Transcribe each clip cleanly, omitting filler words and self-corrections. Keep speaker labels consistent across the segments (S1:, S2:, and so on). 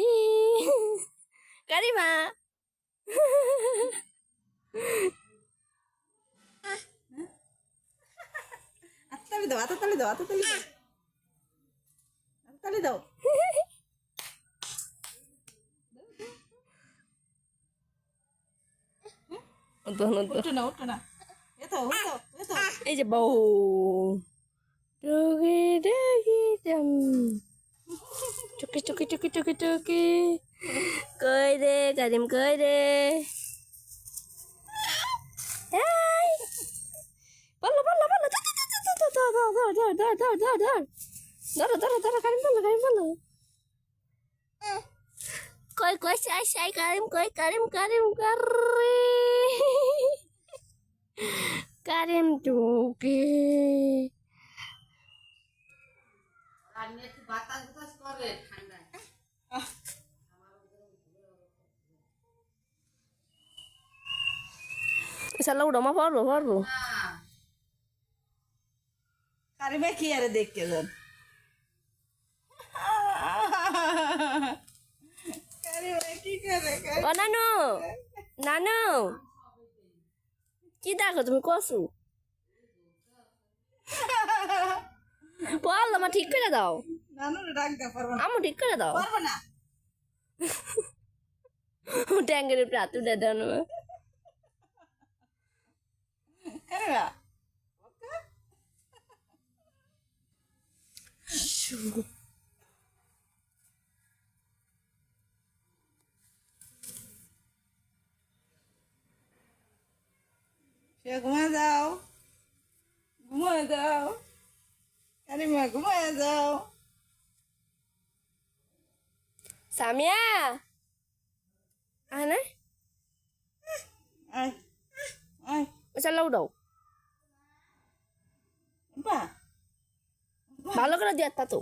S1: ই কারিমা
S2: হাততালি দাও, হাততালি দাও, হাততালি দাও, হাততালি দাও। উঠো না, উঠো না, এতো এতো এতো।
S1: এই যে বউ টুকি টুকি টম টুকি টুকি টুকি টুকি টুকি কই রে কারিম কই রে এই বলো বলো বলো ধর ধর ধর ধর ধর ধর ধর ধর ধর ধর ধর কারিম বলো কই কই সাই সাই কারিম কই কারিম কারিম কারিম টুকি Salah udah mah baru.
S2: কারিমা কি আরে দেখতে যান। কারিমা কি করে?
S1: Oh Nanu, কি দেখো তুমি কসু? বল আমার ঠিক করে দাও।
S2: নানুরে ডাক দাও, পারবো না।
S1: আমু ঠিক করে দাও।
S2: পারবো না।
S1: ট্যাঙ্গের উপরে হাত উঠে দাও না।
S2: কারিমা সে ঘুমায় যাও, ঘুমায় যাও, কারিমা ঘুমায় যাও।
S1: Samia, ana?
S2: আয় আয়
S1: Salah udah.
S2: বা
S1: ভালো করে দিয়ে তা তো।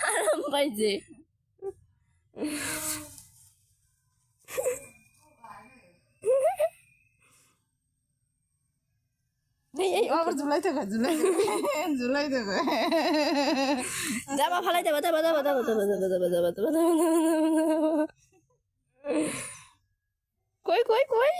S1: আরাম পাইছে। এই
S2: আবার ঝুলাই থাকো, ঝুলাই ঝুলাই থাকো।
S1: দাবা ফালাই দাবা দাবা দাবা দাবা দাবা দাবা দাবা দাবা দাবা দাবা কই কই কই